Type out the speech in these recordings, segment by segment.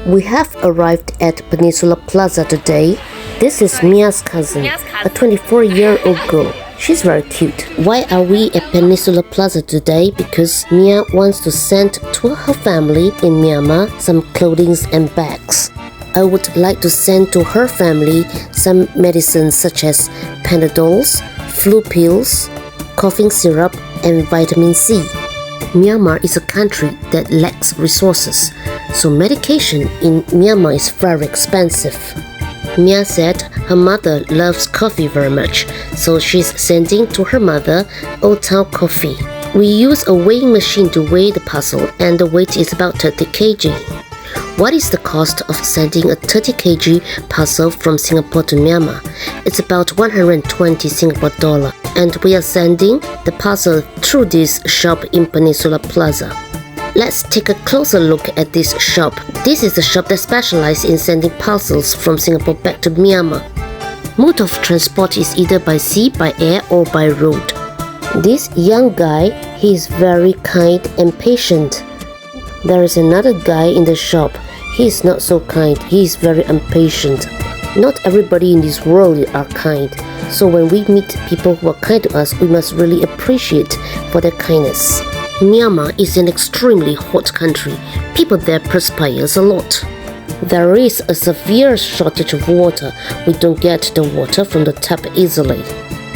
We have arrived at Peninsula Plaza today. This is Mia's cousin, a 24-year-old girl. She's very cute. Why are we at Peninsula Plaza today? Because Mia wants to send to her family in Myanmar some clothing and bags. I would like to send to her family some medicines such as Panadols, flu pills, coughing syrup, and vitamin C. Myanmar is a country that lacks resources, so medication in Myanmar is very expensive. Mia said her mother loves coffee very much, so she's sending to her mother Old Town coffee. We use a weighing machine to weigh the parcel, and the weight is about 30 kg. What is the cost of sending a 30 kg parcel from Singapore to Myanmar? It's about 120 Singapore dollar, and we are sending the parcel through this shop in Peninsula Plaza. Let's take a closer look at this shop. This is a shop that specializes in sending parcels from Singapore back to Myanmar. Mode of transport is either by sea, by air, or by road. This young guy, he is very kind and patient. There is another guy in the shop. He is not so kind. He is very impatient. Not everybody in this world are kind. So when we meet people who are kind to us, we must really appreciate for their kindness. Myanmar is an extremely hot country. People there perspire a lot. There is a severe shortage of water. We don't get the water from the tap easily.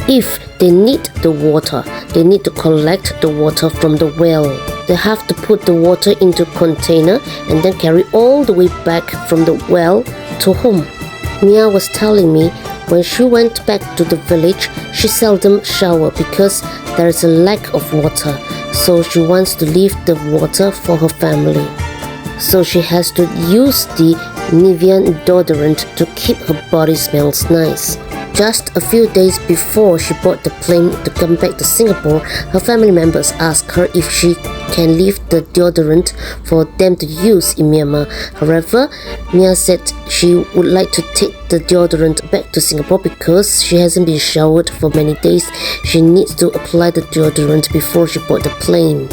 If they need the water, they need to collect the water from the well. They have to put the water into a container and then carry all the way back from the well to home. Mia was telling me when she went back to the village, she seldom showered because there is a lack of water. So she wants to leave the water for her family. So she has to use the Nivea deodorant to keep her body smells nice. Just a few days before she boarded the plane to come back to Singapore, her family members asked her if she can leave the deodorant for them to use in Myanmar. However, Mia said she would like to take the deodorant back to Singapore because she hasn't been showered for many days. She needs to apply the deodorant before she boarded the plane.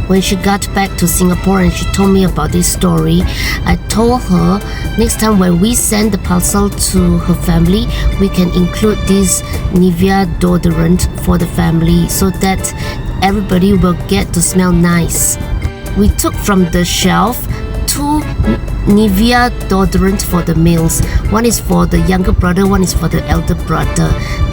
When she got back to Singapore and she told me about this story, I told her next time when we send the parcel to her family, we can include this Nivea deodorant for the family so that everybody will get to smell nice. We took from the shelf 2 Nivea deodorant for the males. One is for the younger brother, one is for the elder brother.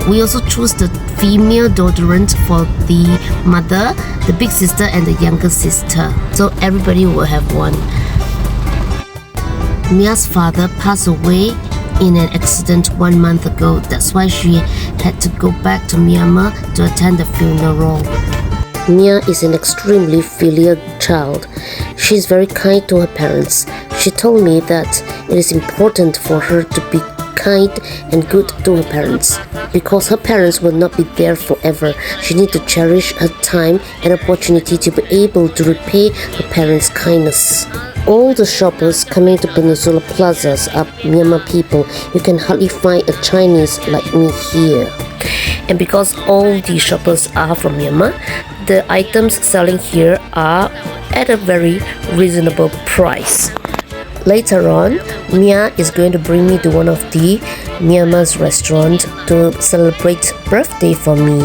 We also choose the female deodorant for the mother, the big sister, and the younger sister. So everybody will have one. Mia's father passed away in an accident 1 month ago. That's why she had to go back to Myanmar to attend the funeral. Mia is an extremely filial child. She is very kind to her parents. She told me that it is important for her to be kind and good to her parents because her parents will not be there forever. She needs to cherish her time and opportunity to be able to repay her parents' kindness. All the shoppers coming to Peninsula Plazas are Myanmar people. You can hardly find a Chinese like me here. And because all the shoppers are from Myanmar, the items selling here are at a very reasonable price. Later on, Mia is going to bring me to one of the Myanmar's restaurants to celebrate birthday for me.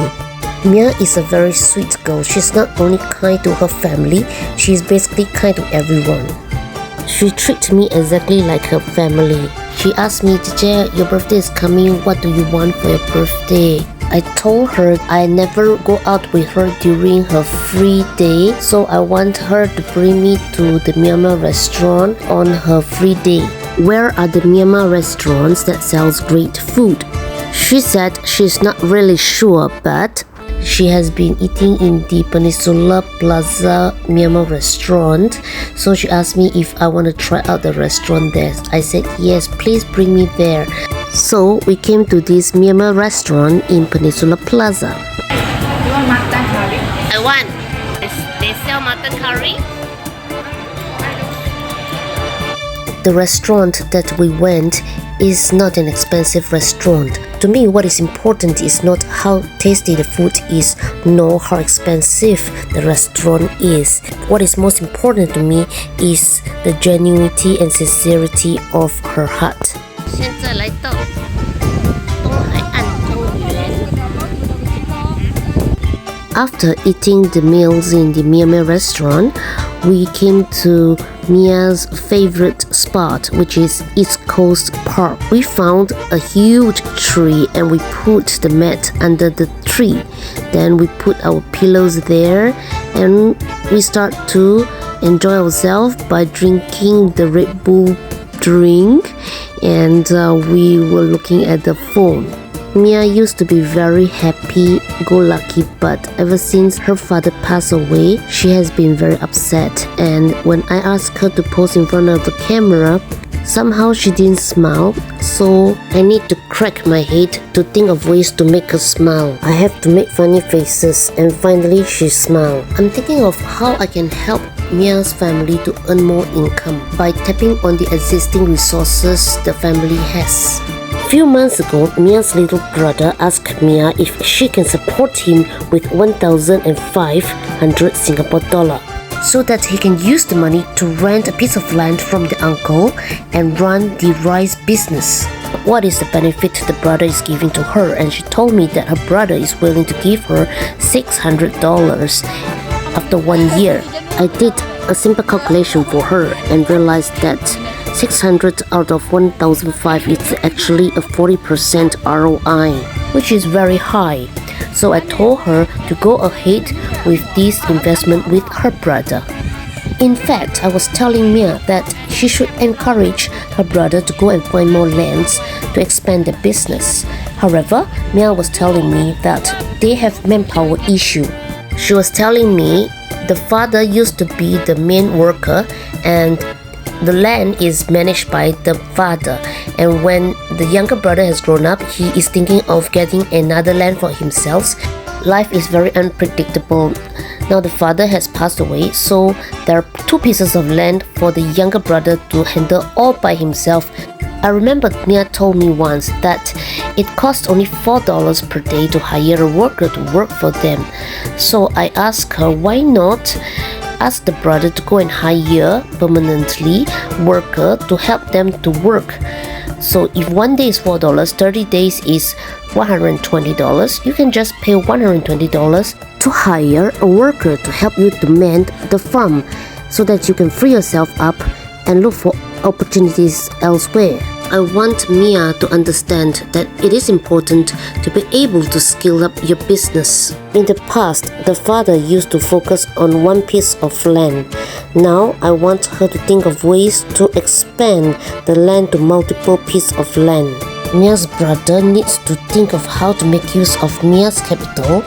Mia is a very sweet girl. She's not only kind to her family, she's basically kind to everyone. She treats me exactly like her family. She asked me, "Teacher, your birthday is coming. What do you want for your birthday?" I told her I never go out with her during her free day, so I want her to bring me to the Myanmar restaurant on her free day. Where are the Myanmar restaurants that sells great food? She said she's not really sure, but she has been eating in the Peninsula Plaza Myanmar restaurant, so she asked me if I want to try out the restaurant there. I said yes, please bring me there. So we came to this Myanmar restaurant in Peninsula Plaza. You want mutton curry? I want. They sell mutton curry. The restaurant that we went is not an expensive restaurant. To me, what is important is not how tasty the food is, nor how expensive the restaurant is. What is most important to me is the genuinity and sincerity of her heart. 现在来到东海岸公园。After eating the meals in the Mia restaurant, we came to Mia's favorite spot, which is East Coast Park. We found a huge tree and we put the mat under the tree. Then we put our pillows there and we start to enjoy ourselves by drinking the Red Bull drink, and we were looking at the phone. Mia used to be very happy-go-lucky, but ever since her father passed away, she has been very upset. And when I asked her to pose in front of the camera, somehow she didn't smile, so I need to crack my head to think of ways to make her smile. I have to make funny faces, and finally she smiled. I'm thinking of how I can help Mia's family to earn more income by tapping on the existing resources the family has. A few months ago, Mia's little brother asked Mia if she can support him with 1,500 Singapore dollar so that he can use the money to rent a piece of land from the uncle and run the rice business. What is the benefit the brother is giving to her? And she told me that her brother is willing to give her $600 after 1 year. I did a simple calculation for her and realized that 600 out of 1,500 is actually a 40% ROI, which is very high. So I told her to go ahead with this investment with her brother. In fact, I was telling Mia that she should encourage her brother to go and find more lands to expand their business. However, Mia was telling me that they have manpower issue. She was telling me the father used to be the main worker and the land is managed by the father, and when the younger brother has grown up, he is thinking of getting another land for himself. Life is very unpredictable. Now the father has passed away, so there are 2 pieces of land for the younger brother to handle all by himself. I remember Mia told me once that it costs only $4 per day to hire a worker to work for them. So I asked her why not ask the brother to go and hire permanently worker to help them to work. So if 1 day is $4, 30 days is $120. You can just pay $120 to hire a worker to help you to mend the farm so that you can free yourself up and look for opportunities elsewhere. I want Mia to understand that it is important to be able to scale up your business. In the past, the father used to focus on one piece of land. Now, I want her to think of ways to expand the land to multiple pieces of land. Mia's brother needs to think of how to make use of Mia's capital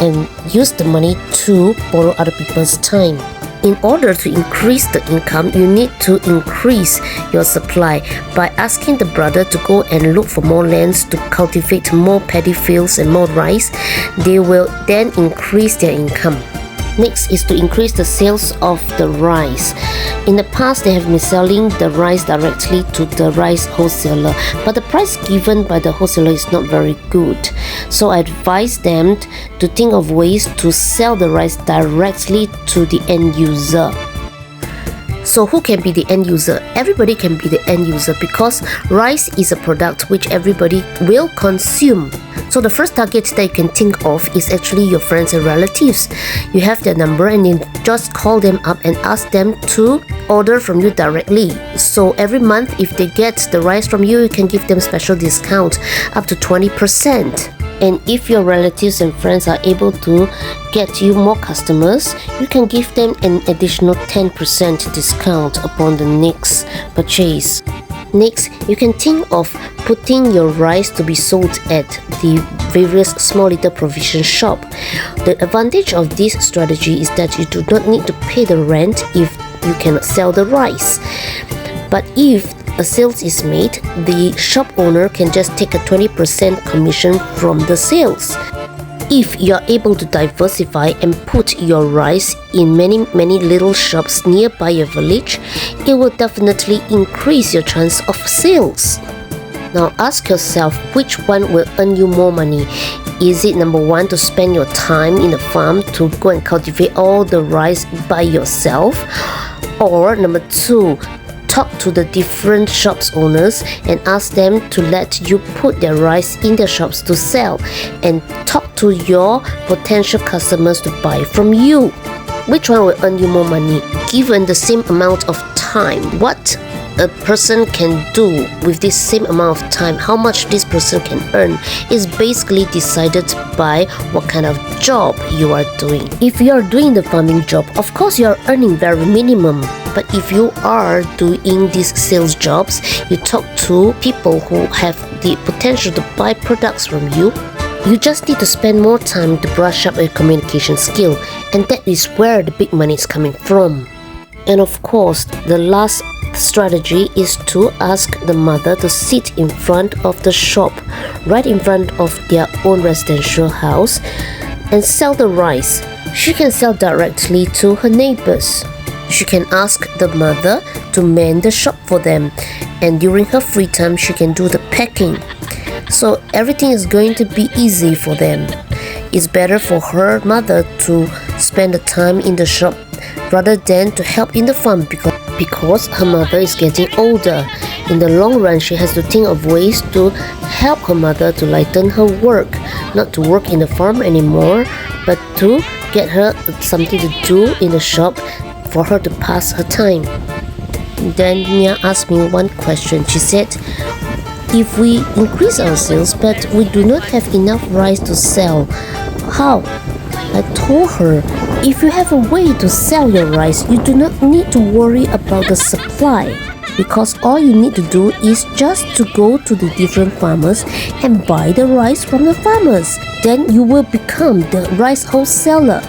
and use the money to borrow other people's time. In order to increase the income, you need to increase your supply by asking the brother to go and look for more lands to cultivate more paddy fields and more rice. They will then increase their income. Next is to increase the sales of the rice. In the past, they have been selling the rice directly to the rice wholesaler, but the price given by the wholesaler is not very good. So I advise them to think of ways to sell the rice directly to the end user. So who can be the end user? Everybody can be the end user because rice is a product which everybody will consume. So the first target that you can think of is actually your friends and relatives. You have their number and you just call them up and ask them to order from you directly. So every month if they get the rice from you, you can give them special discount up to 20%. And if your relatives and friends are able to get you more customers, you can give them an additional 10% discount upon the next purchase. Next, you can think of putting your rice to be sold at the various small little provision shop. The advantage of this strategy is that you do not need to pay the rent if you cannot sell the rice. But if a sales is made, the shop owner can just take a 20% commission from the sales. If you are able to diversify and put your rice in many little shops nearby your village, it will definitely increase your chance of sales. Now ask yourself which one will earn you more money. Is it number one, to spend your time in the farm to go and cultivate all the rice by yourself? Or number two, talk to the different shops owners and ask them to let you put their rice in their shops to sell, and talk to your potential customers to buy from you. Which one will earn you more money? Given the same amount of time, what a person can do with this same amount of time, how much this person can earn, is basically decided by what kind of job you are doing. If you are doing the farming job, of course you are earning very minimum. But if you are doing these sales jobs, you talk to people who have the potential to buy products from you. You just need to spend more time to brush up your communication skill, and that is where the big money is coming from. And of course, the last strategy is to ask the mother to sit in front of the shop, right in front of their own residential house, and sell the rice. She can sell directly to her neighbors. She can ask the mother to man the shop for them, and during her free time she can do the packing. So everything is going to be easy for them. It's better for her mother to spend the time in the shop rather than to help in the farm, because her mother is getting older. In the long run, she has to think of ways to help her mother to lighten her work, not to work in the farm anymore, but to get her something to do in the shop for her to pass her time. Then Mia asked me one question. She said, if we increase our sales but we do not have enough rice to sell, how? I told her, if you have a way to sell your rice, you do not need to worry about the supply, because all you need to do is just to go to the different farmers and buy the rice from the farmers. Then you will become the rice wholesaler.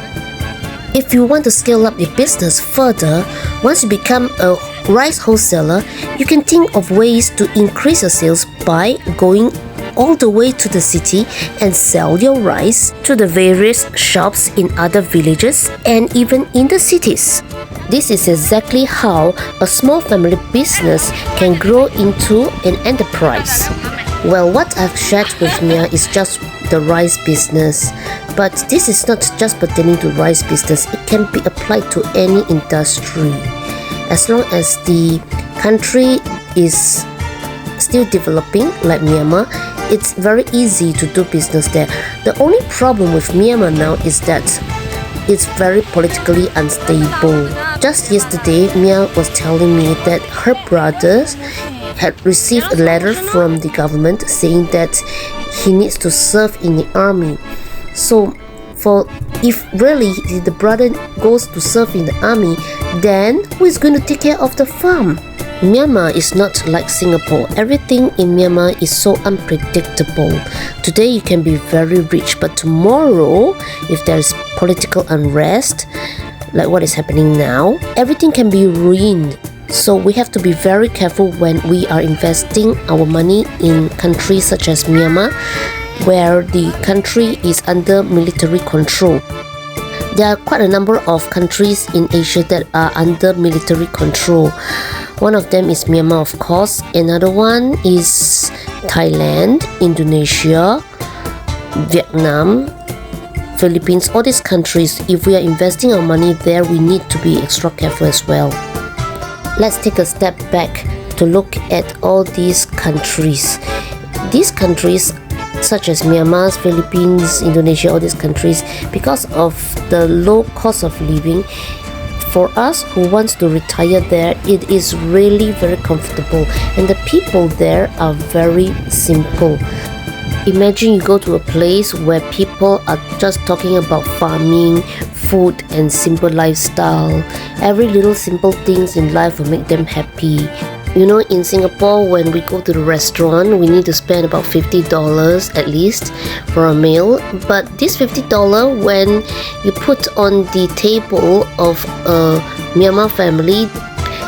If you want to scale up your business further, once you become a rice wholesaler, you can think of ways to increase your sales by going all the way to the city and sell your rice to the various shops in other villages and even in the cities. This is exactly how a small family business can grow into an enterprise. Well, what I've shared with Mia is just the rice business, but this is not just pertaining to rice business. It can be applied to any industry. As long as the country is still developing, like Myanmar, it's very easy to do business there. The only problem with Myanmar now is that it's very politically unstable. Just yesterday, Mia was telling me that her brothers had received a letter from the government saying that he needs to serve in the army. So if really the brother goes to serve in the army, then who is going to take care of the farm? Myanmar is not like Singapore. Everything in Myanmar is so unpredictable. Today you can be very rich, but tomorrow, if there is political unrest, like what is happening now, everything can be ruined. So we have to be very careful when we are investing our money in countries such as Myanmar, where the country is under military control. There are quite a number of countries in Asia that are under military control. One of them is Myanmar, of course. Another one is Thailand, Indonesia, Vietnam, Philippines. All these countries, if we are investing our money there, we need to be extra careful as well. Let's take a step back to look at all these countries. These countries, such as Myanmar, Philippines, Indonesia, all these countries, because of the low cost of living, for us who wants to retire there, it is really very comfortable, and the people there are very simple. Imagine you go to a place where people are just talking about farming, food and simple lifestyle. Every little simple things in life will make them happy. You know, in Singapore, when we go to the restaurant, we need to spend about $50 at least for a meal. But this $50, when you put on the table of a Myanmar family,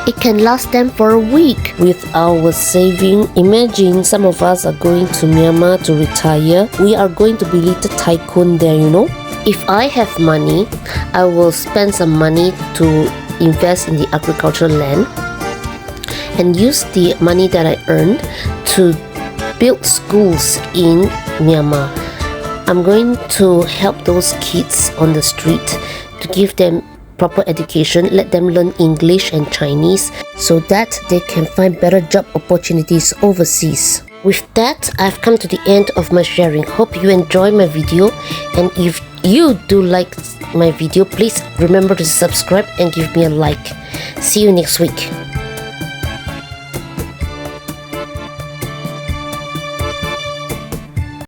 it can last them for a week. With our saving, imagine some of us are going to Myanmar to retire. We are going to be little tycoon there, you know. If I have money, I will spend some money to invest in the agricultural land and use the money that I earned to build schools in Myanmar. I'm going to help those kids on the street to give them proper education, let them learn English and Chinese so that they can find better job opportunities overseas. With that, I've come to the end of my sharing. Hope you enjoy my video, and if you do like my video, please remember to subscribe and give me a like. See you next week.